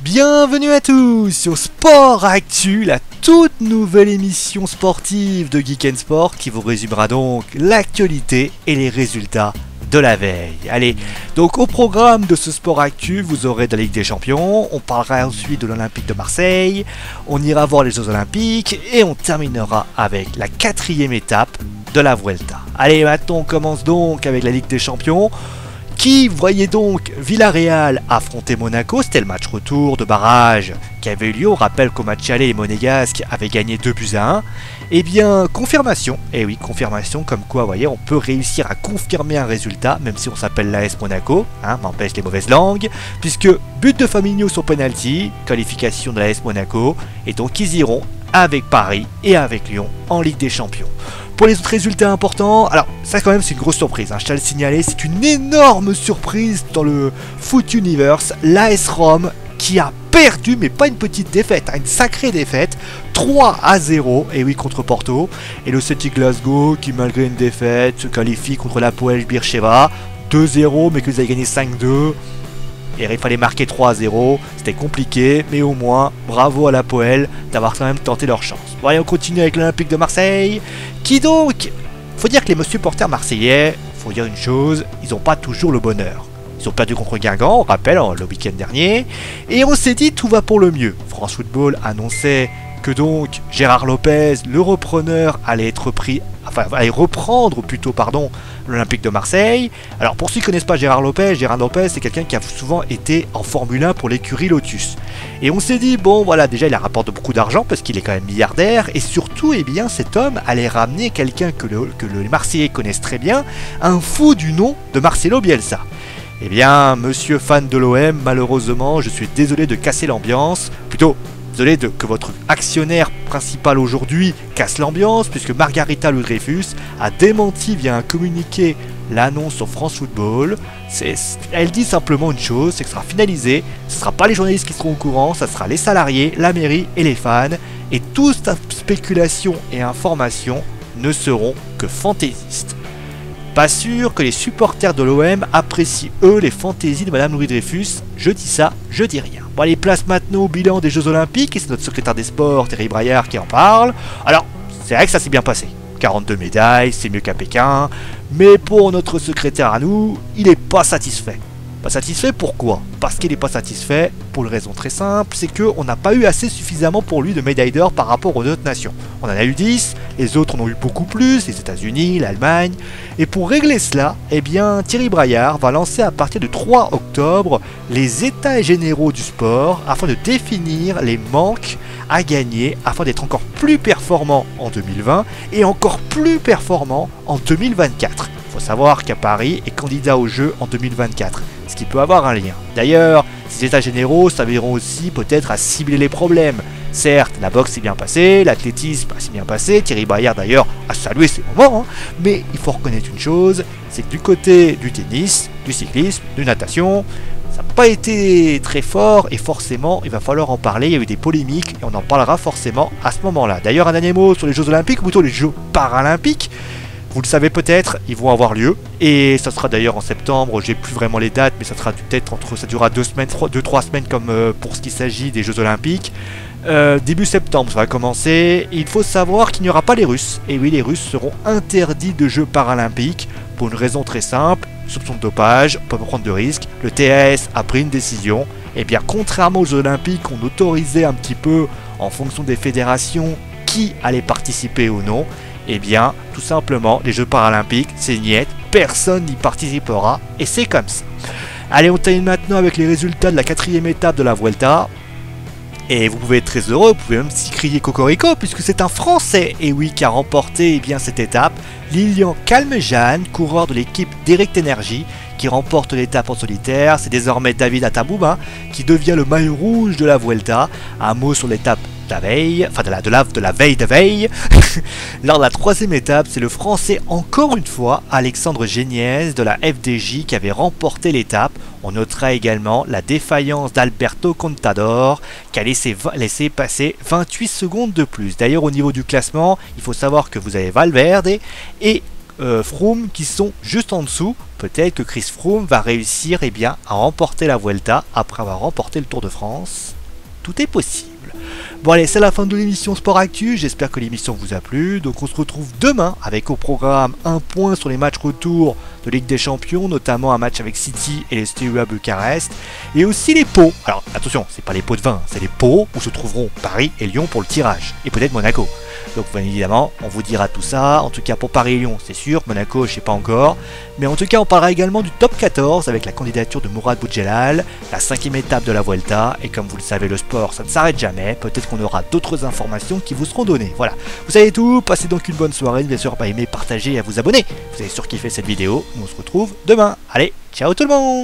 Bienvenue à tous sur Sport Actu, la toute nouvelle émission sportive de Geek and Sport qui vous résumera donc l'actualité et les résultats de la veille. Allez, donc au programme de ce Sport Actu, vous aurez de la Ligue des Champions, on parlera ensuite de l'Olympique de Marseille, on ira voir les Jeux Olympiques et on terminera avec la 4e étape de la Vuelta. Allez, maintenant on commence donc avec la Ligue des Champions. Qui voyait donc Villarreal affronter Monaco, c'était le match retour de barrage qui avait eu lieu. On rappelle qu'au match aller, les Monégasques avaient gagné 2-1. Eh bien, confirmation, et oui, confirmation, comme quoi, vous voyez, on peut réussir à confirmer un résultat, même si on s'appelle l'AS Monaco, m'empêche les mauvaises langues, puisque but de Fabinho sur penalty, qualification de l'AS Monaco, et donc ils iront avec Paris et avec Lyon en Ligue des Champions. Pour les autres résultats importants, alors ça quand même c'est une grosse surprise, je tiens à le signaler, c'est une énorme surprise dans le foot universe, l'AS Rome qui a perdu, mais pas une petite défaite, une sacrée défaite, 3-0, et oui contre Porto, et le Celtic Glasgow qui malgré une défaite se qualifie contre l'Hapoel Beersheva, 2-0 mais que vous avez gagné 5-2. Et il fallait marquer 3-0, c'était compliqué, mais au moins, bravo à l'Hapoel d'avoir quand même tenté leur chance. Bon allez, on continue avec l'Olympique de Marseille, qui donc, faut dire que les supporters marseillais, faut dire une chose, ils n'ont pas toujours le bonheur. Ils ont perdu contre Guingamp, on rappelle, le week-end dernier, et on s'est dit tout va pour le mieux. France Football annonçait que donc Gérard Lopez, le repreneur, allait reprendre plutôt, l'Olympique de Marseille. Alors pour ceux qui ne connaissent pas Gérard Lopez c'est quelqu'un qui a souvent été en Formule 1 pour l'écurie Lotus. Et on s'est dit, bon voilà, déjà il rapporte beaucoup d'argent parce qu'il est quand même milliardaire, et surtout, eh bien, cet homme allait ramener quelqu'un que les Marseillais connaissent très bien, un fou du nom de Marcelo Bielsa. Eh bien, monsieur fan de l'OM, malheureusement, je suis désolé de casser l'ambiance, plutôt désolé que votre actionnaire principal aujourd'hui casse l'ambiance, puisque Margarita Louis-Dreyfus a démenti via un communiqué l'annonce sur France Football. Elle dit simplement une chose, c'est que ce sera finalisé, ce ne sera pas les journalistes qui seront au courant, ça sera les salariés, la mairie et les fans, et toute spéculation et information ne seront que fantaisistes. Pas sûr que les supporters de l'OM apprécient eux les fantaisies de Madame Louis-Dreyfus, je dis ça, je dis rien. Bon allez, place maintenant au bilan des Jeux Olympiques, et c'est notre secrétaire des sports, Thierry Braillard, qui en parle. Alors, c'est vrai que ça s'est bien passé. 42 médailles, c'est mieux qu'à Pékin, mais pour notre secrétaire à nous, il n'est pas satisfait. Pas satisfait pourquoi? Parce qu'il n'est pas satisfait pour une raison très simple, c'est qu'on n'a pas eu assez suffisamment pour lui de médailles d'or par rapport aux autres nations. On en a eu 10, les autres en ont eu beaucoup plus, les États-Unis, l'Allemagne. Et pour régler cela, eh bien Thierry Braillard va lancer à partir du 3 octobre les états généraux du sport afin de définir les manques à gagner afin d'être encore plus performant en 2020 et encore plus performant en 2024. Il faut savoir qu'à Paris est candidat aux Jeux en 2024, ce qui peut avoir un lien. D'ailleurs, ces états généraux serviront aussi peut-être à cibler les problèmes. Certes, la boxe s'est bien passée, l'athlétisme s'est bien passé, Thierry Braillard d'ailleurs a salué ces moments, mais il faut reconnaître une chose, c'est que du côté du tennis, du cyclisme, de natation, ça n'a pas été très fort et forcément il va falloir en parler, il y a eu des polémiques et on en parlera forcément à ce moment-là. D'ailleurs, un dernier mot sur les Jeux Olympiques, ou plutôt les Jeux Paralympiques. Vous le savez peut-être, ils vont avoir lieu, et ça sera d'ailleurs en septembre, j'ai plus vraiment les dates, mais ça sera peut-être ça durera 2-3 semaines comme pour ce qui s'agit des Jeux Olympiques. Début septembre, ça va commencer. Il faut savoir qu'il n'y aura pas les Russes, et oui, les Russes seront interdits de Jeux Paralympiques pour une raison très simple, soupçon de dopage, on peut pas prendre de risques. Le TAS a pris une décision, et bien contrairement aux Jeux Olympiques, on autorisait un petit peu en fonction des fédérations qui allait participer ou non. Eh bien, tout simplement, les Jeux Paralympiques, c'est niet, personne n'y participera, et c'est comme ça. Allez, on termine maintenant avec les résultats de la 4e étape de la Vuelta. Et vous pouvez être très heureux, vous pouvez même s'y crier cocorico, puisque c'est un Français, et oui, qui a remporté cette étape, Lilian Calmejane, coureur de l'équipe Direct Energy, qui remporte l'étape en solitaire. C'est désormais David Ataboum qui devient le maillot rouge de la Vuelta. Un mot sur l'étape de la veille, de la veille. Lors de la 3e étape, c'est le Français encore une fois, Alexandre Géniez de la FDJ qui avait remporté l'étape. On notera également la défaillance d'Alberto Contador qui a laissé passer 28 secondes de plus. D'ailleurs, au niveau du classement, il faut savoir que vous avez Valverde et Froome qui sont juste en dessous. Peut-être que Chris Froome va réussir à remporter la Vuelta après avoir remporté le Tour de France. Tout est possible. Bon allez, c'est la fin de l'émission Sport Actu, j'espère que l'émission vous a plu, donc on se retrouve demain avec au programme un point sur les matchs retour de Ligue des Champions, notamment un match avec City et les Steaua Bucarest, et aussi les pots. Alors attention, c'est pas les pots de vin, c'est les pots où se trouveront Paris et Lyon pour le tirage, et peut-être Monaco. Donc bien évidemment, on vous dira tout ça, en tout cas pour Paris et Lyon c'est sûr, Monaco je sais pas encore, mais en tout cas on parlera également du top 14 avec la candidature de Mourad Boudjelal, la 5e étape de la Vuelta, et comme vous le savez le sport ça ne s'arrête jamais, peut-être qu'on aura d'autres informations qui vous seront données. Voilà, vous savez tout, passez donc une bonne soirée, bien sûr pas aimer, partager et à vous abonner. Vous avez surkiffé cette vidéo, nous on se retrouve demain. Allez, ciao tout le monde!